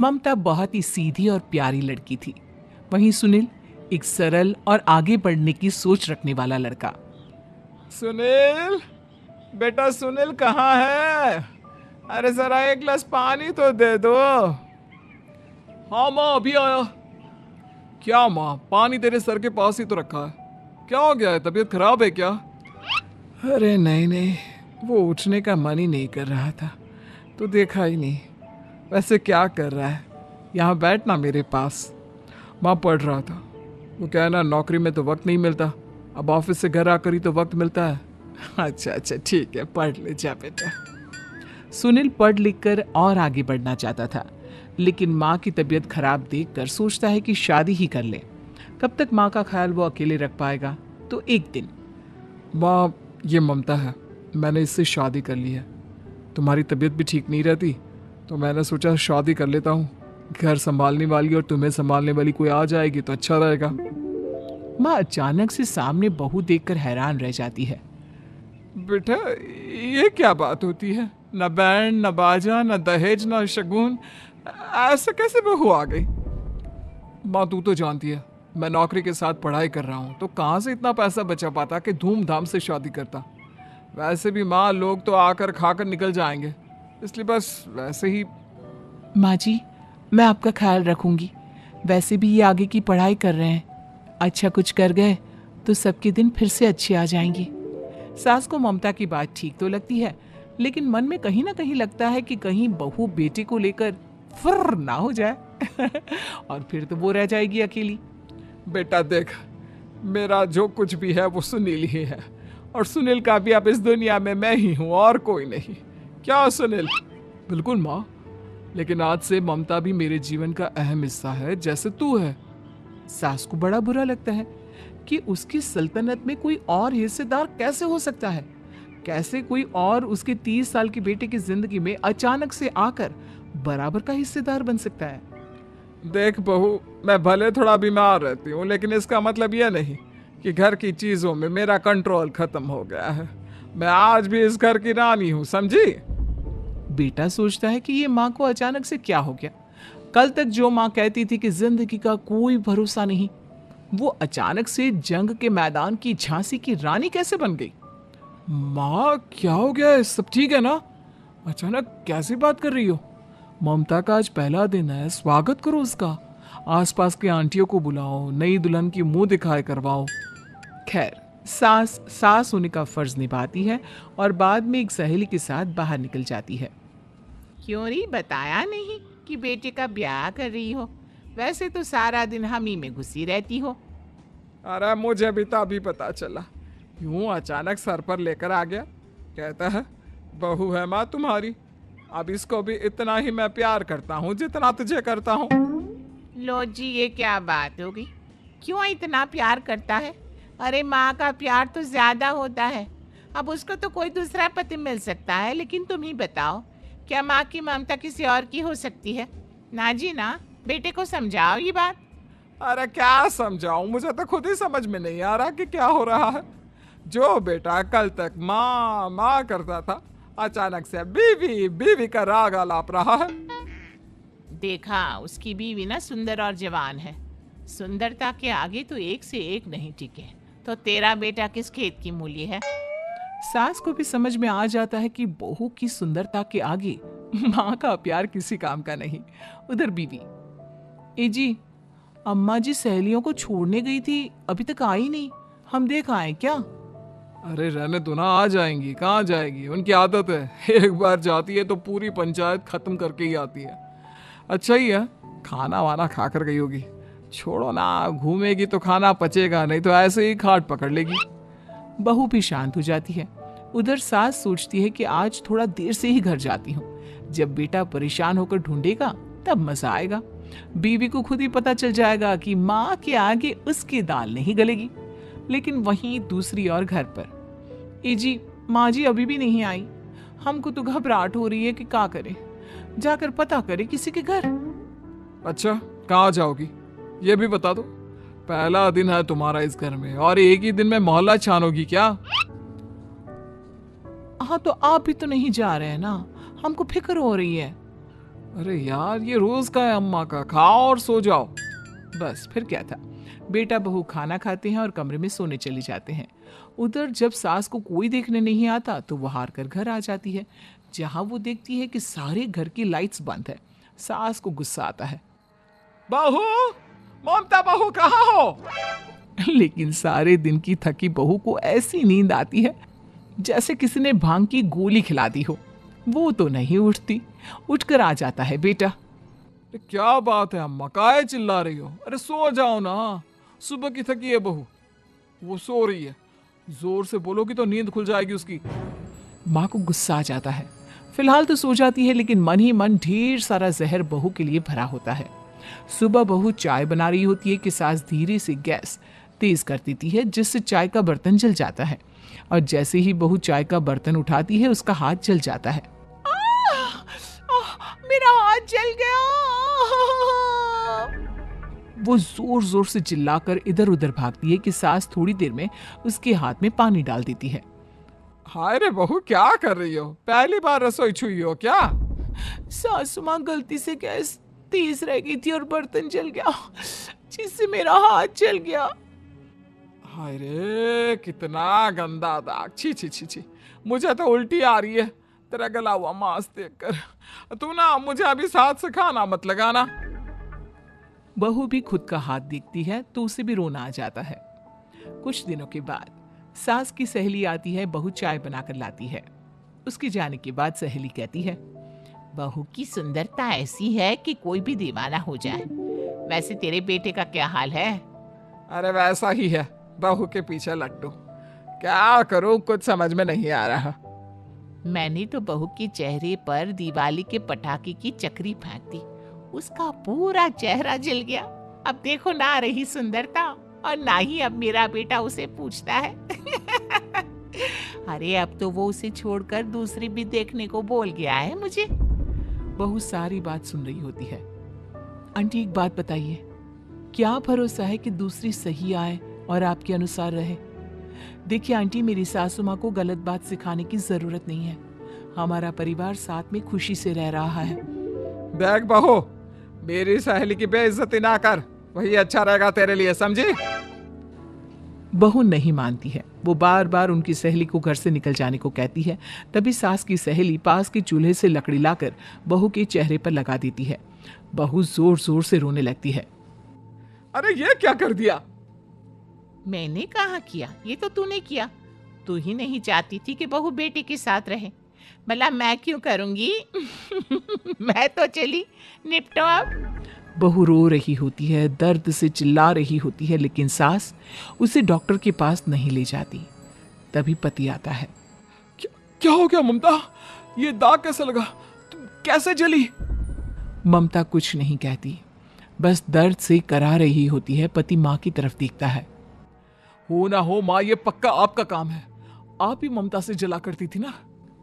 ममता बहुत ही सीधी और प्यारी लड़की थी। वहीं सुनील एक सरल और आगे बढ़ने की सोच रखने वाला लड़का। सुनील, बेटा सुनील कहाँ है? अरे जरा एक गिलास पानी तो दे दो। हाँ माँ, अभी आया। क्या माँ, पानी तेरे सर के पास ही तो रखा है। क्या हो गया है, तबीयत खराब है क्या? अरे नहीं नहीं, वो उठने का मन ही नहीं कर रहा था, तो देखा ही नहीं। वैसे क्या कर रहा है? यहाँ बैठना मेरे पास। माँ पढ़ रहा था। वो क्या है ना, नौकरी में तो वक्त नहीं मिलता, अब ऑफिस से घर आकर ही तो वक्त मिलता है। अच्छा अच्छा ठीक है, पढ़ ले जा बेटा। सुनील पढ़ लिख कर और आगे बढ़ना चाहता था, लेकिन माँ की तबीयत खराब देखकर सोचता है कि शादी ही कर ले। कब तक माँ का ख्याल वो अकेले रख पाएगा? तो एक दिन, माँ ये ममता है, मैंने इससे शादी कर ली है। तुम्हारी तबीयत भी ठीक नहीं रहती, तो मैंने सोचा शादी कर लेता हूँ। घर संभालने वाली और तुम्हें संभालने वाली कोई आ जाएगी तो अच्छा रहेगा। माँ अचानक से सामने बहू देखकर हैरान रह जाती है। बेटा ये क्या बात होती है? न बैंड, न बाजा, न दहेज, न शगुन, ऐसे कैसे बहू आ गई? माँ तू तो जानती है, मैं नौकरी के साथ पढ़ाई कर रहा हूँ, तो कहाँ से इतना पैसा बचा पाता कि धूमधाम से शादी करता। वैसे भी माँ, लोग तो आकर खाकर निकल जाएंगे, इसलिए बस वैसे ही। माँ जी, मैं आपका ख्याल रखूंगी। वैसे भी ये आगे की पढ़ाई कर रहे हैं, अच्छा कुछ कर गए तो सबके दिन फिर से अच्छे आ जाएंगे। सास को ममता की बात ठीक तो लगती है, लेकिन मन में कहीं ना कहीं लगता है कि कहीं बहू बेटे को लेकर फुर्र ना हो जाए और फिर तो वो रह जाएगी अकेली। बेटा देख, मेरा जो कुछ भी है वो सुनील ही है, और सुनील का भी अब इस दुनिया में मैं ही हूँ और कोई नहीं। क्या सुनील? बिल्कुल माँ, लेकिन आज से ममता भी मेरे जीवन का अहम हिस्सा है, जैसे तू है। सास को बड़ा बुरा लगता है कि उसकी सल्तनत में कोई और हिस्सेदार कैसे हो सकता है। कैसे कोई और उसके 30 साल के बेटे की जिंदगी में अचानक से आकर बराबर का हिस्सेदार बन सकता है। देख बहू, मैं भले थोड़ा बीमार रहती हूँ, लेकिन इसका मतलब यह नहीं कि घर की चीजों में मेरा कंट्रोल खत्म हो गया है। मैं आज भी इस घर की रानी हूँ, समझी? बेटा सोचता है कि ये माँ को अचानक से क्या हो गया। कल तक जो माँ कहती थी कि जिंदगी का कोई भरोसा नहीं, वो अचानक से जंग के मैदान की झांसी की रानी कैसे बन गई? माँ क्या हो गया है? सब ठीक है ना? अचानक कैसी बात कर रही हो? ममता का आज पहला दिन है, स्वागत करो उसका। आसपास के आंटियों को बुलाओ, नई दुल्हन की मुंह दिखाए करवाओ। खैर, सास होने का फर्ज निभाती है और बाद में एक सहेली के साथ बाहर निकल जाती है। क्यों री, बताया नहीं कि बेटे का ब्याह कर रही हो? वैसे तो सारा दिन हम ही में घुसी रहती हो। अरे मुझे भी तो अभी पता चला, यूं अचानक सर पर लेकर आ गया। कहता है बहू है माँ तुम्हारी, अब इसको भी इतना ही मैं प्यार करता हूँ जितना तुझे करता हूँ। लो जी, ये क्या बात होगी? क्यों इतना प्यार करता है? अरे माँ का प्यार तो ज्यादा होता है। अब उसको तो कोई दूसरा पति मिल सकता है, लेकिन तुम ही बताओ, क्या माँ की ममता किसी और की हो सकती है? ना जी ना, बेटे को समझाओ ये बात। अरे क्या समझाऊं, मुझे तो खुद ही समझ में नहीं आ रहा कि क्या हो रहा है। जो बेटा कल तक माँ माँ करता था, अचानक से बीवी बीवी का राग आलाप रहा है। देखा, उसकी बीवी ना सुंदर और जवान है। सुंदरता के आगे तो एक से एक नहीं टिके, तो तेरा बेटा किस खेत की मूली है? सास को भी समझ में आ जाता है कि बहू की सुंदरता के आगे माँ का प्यार किसी काम का नहीं। उधर बीवी, ए जी, अम्मा जी सहेलियों को छोड़ने गई थी, अभी तक आई नहीं, हम देख आए क्या? अरे रहने दो ना, आ जाएंगी। कहाँ जाएगी, उनकी आदत है, एक बार जाती है तो पूरी पंचायत खत्म करके ही आती है। अच्छा ही है, खाना वाना खा कर गई होगी। छोड़ो ना, घूमेगी तो खाना पचेगा, नहीं तो ऐसे ही खाट पकड़ लेगी। बहू भी शांत हो जाती है। उधर सास सोचती है कि आज थोड़ा देर से ही घर जाती हूँ, जब बेटा परेशान होकर ढूंढेगा तब मजा आएगा। बीवी को खुद ही पता चल जाएगा कि माँ के आगे उसकी दाल नहीं गलेगी। लेकिन वहीं दूसरी ओर घर पर, ए जी, माँ जी अभी भी नहीं आई। हमको तो घबराहट हो रही है कि क्या करें, जाकर पता करें किसी के घर। अच्छा, कहाँ जाओगी ये भी बता दो। पहला दिन है तुम्हारा इस घर में, और एक ही दिन में मोहल्ला छानोगी क्या? हाँ, तो आप भी तो नहीं जा रहे हैं ना, हमको फिक्र हो रही है। अरे यार, ये रोज का है अम्मा का, खाओ और सो जाओ। बस फिर क्या था, बेटा बहू खाना खाते हैं और कमरे में सोने चले जाते हैं। उधर जब सास को कोई देखने नहीं आता तो वो हार कर घर आ जाती है, जहां वो देखती है कि सारे घर की लाइट्स बंद है। सास को गुस्सा आता है। बहू, ममता बहू कहाँ हो? लेकिन सारे दिन की थकी बहू को ऐसी नींद आती है जैसे किसी ने भांग की गोली खिला दी हो। वो तो नहीं उठती। उठकर आ जाता है बेटा। अरे क्या बात है अम्मा, काहे चिल्ला रही हो? अरे सो जाओ ना, सुबह की थकी है बहू, वो सो रही है। जोर से बोलोगी तो नींद खुल जाएगी उसकी। माँ को गुस्सा आ जाता है। फिलहाल तो सो जाती है, लेकिन मन ही मन ढेर सारा जहर बहू के लिए भरा होता है। सुबह बहू चाय बना रही होती है कि सास धीरे से गैस तेज कर देती है, जिससे चाय का बर्तन जल जाता है। और जैसे ही बहू चाय का बर्तन उठाती है, उसका हाथ जल जाता है। मेरा हाथ जल गया। वो जोर जोर से चिल्लाकर इधर उधर भागती है कि सास थोड़ी देर में उसके हाथ में पानी डाल देती है। हाय रे बहू, क्या कर रही हो? पहली बार रसोई छुई हो क्या? सासू माँ गलती से गैस तेज रह गई थी और बर्तन जल गया, जिससे मेरा हाथ जल गया। हाय रे, कितना गंदा दाग, छी छी छी छी, मुझे तो उल्टी आ रही है तेरा गला हुआ मांस देखकर। तू ना मुझे अभी साथ से खाना मत लगाना। बहू भी खुद का हाथ देखती है तो उसे भी रोना आ जाता है। कुछ दिनों के बाद सास की सहेली आती है, बहू चाय बनाकर लाती है। उसके जाने के बाद सहेली कहती है, बहू की सुंदरता ऐसी है कि कोई भी दीवाना हो जाए। वैसे तेरे बेटे का क्या हाल है? अरे वैसा ही है, बहू के पीछे लट्टू। क्या करूं, कुछ समझ में नहीं आ रहा। मैंने तो बहू के चेहरे पर दिवाली के पटाखे की चक्री फेंक दी, उसका पूरा चेहरा जल गया। अब देखो ना रही सुंदरता, और ना ही अब मेरा बेटा उसे पूछता है। अरे अब तो वो उसे छोड़कर दूसरी भी देखने को बोल गया है मुझे। बहू सारी बात सुन रही होती है। आंटी एक बात बताइए, क्या भरोसा है कि दूसरी सही आए और आपके अनुसार रहे? देखिए आंटी, मेरी सासू माँ को गलत बात सिखाने की जरूरत नहीं है। हमारा परिवार साथ में खुशी से रह रहा है। देख बहू, मेरी सहेली की बेइज्जती ना कर, वही अच्छा रहेगा तेरे लिए, समझी? बहू नहीं मानती है। वो बार बार उनकी सहेली को घर से निकल जाने को कहती है। तभी सास की सहेली पास के चूल्हे से लकड़ी लाकर बहू के चेहरे पर लगा देती है। बहू जोर जोर से रोने लगती है। अरे ये क्या कर दिया? मैंने कहाँ किया, ये तो तूने किया। तू ही नहीं चाहती थी कि बहू बेटे के साथ रहे, भला मैं क्यों करूंगी? मैं तो चली, निपटो अब। बहू रो रही होती है, दर्द से चिल्ला रही होती है, लेकिन सास उसे डॉक्टर के पास नहीं ले जाती। तभी पति आता है। क्या हो गया ममता? ये दाग कैसे लगा? तुम कैसे जली? ममता कुछ नहीं कहती, बस दर्द से करा रही होती है। पति माँ की तरफ देखता है। हो ना हो माँ, ये पक्का आपका काम है। आप ही ममता से जला करती थी ना।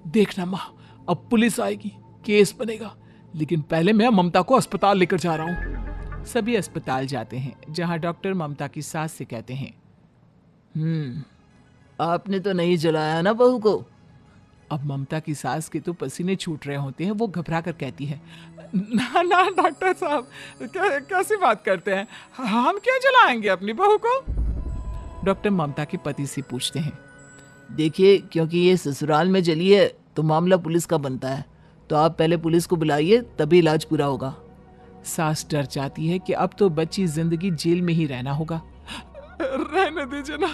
देखना माँ, अब पुलिस आएगी, केस बनेगा, लेकिन पहले मैं ममता को अस्पताल लेकर जा रहा हूँ। सभी अस्पताल जाते हैं, जहाँ डॉक्टर ममता की सास से कहते हैं, आपने तो नहीं जलाया ना बहू को? अब ममता की सास के तो पसीने छूट रहे होते हैं। वो घबरा कर कहती है, ना ना डॉक्टर साहब, कैसी बात करते हैं? हम क्यों जलाएंगे अपनी बहू को? डॉक्टर ममता के पति से पूछते हैं। देखिए, क्योंकि ये ससुराल में जली है तो मामला पुलिस का बनता है, तो आप पहले पुलिस को बुलाइए, तभी इलाज पूरा होगा। सास डर जाती है कि अब तो बच्ची जिंदगी जेल में ही रहना होगा। रहने दीजिए ना,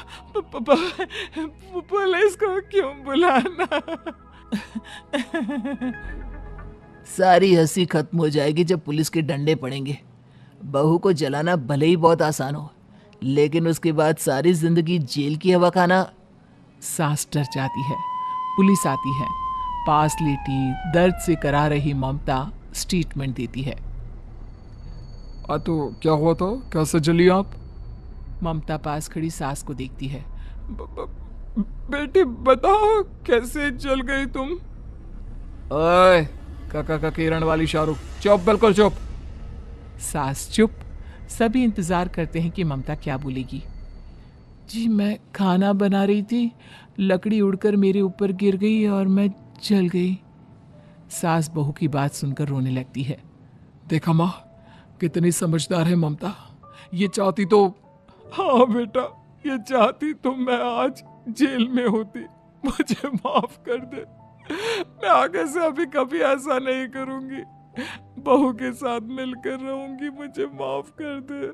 पुलिस को क्यों बुलाना? सारी हंसी खत्म हो जाएगी जब पुलिस के डंडे पड़ेंगे। बहू को जलाना भले ही बहुत आसान हो, लेकिन उसके बाद सारी जिंदगी जेल की हवा खाना। सास डर जाती है। पुलिस आती है। पास लेटी दर्द से करा रही ममता स्टेटमेंट देती है। तो क्या हुआ था? कैसे जली आप? ममता पास खड़ी सास को देखती है। बेटी बताओ, कैसे जल गई तुम? ओए, काका का किरण वाली शाहरुख, चुप, बिल्कुल चुप। सास चुप। सभी इंतजार करते हैं कि ममता क्या बोलेगी। जी मैं खाना बना रही थी, लकड़ी उड़कर मेरे ऊपर गिर गई और मैं जल गई। सास बहू की बात सुनकर रोने लगती है। देखा माँ, कितनी समझदार है ममता। ये चाहती तो, हाँ बेटा, ये चाहती तो मैं आज जेल में होती। मुझे माफ कर दे, मैं आगे से अभी कभी ऐसा नहीं करूंगी। बहू के साथ मिलकर रहूंगी, मुझे माफ कर दे।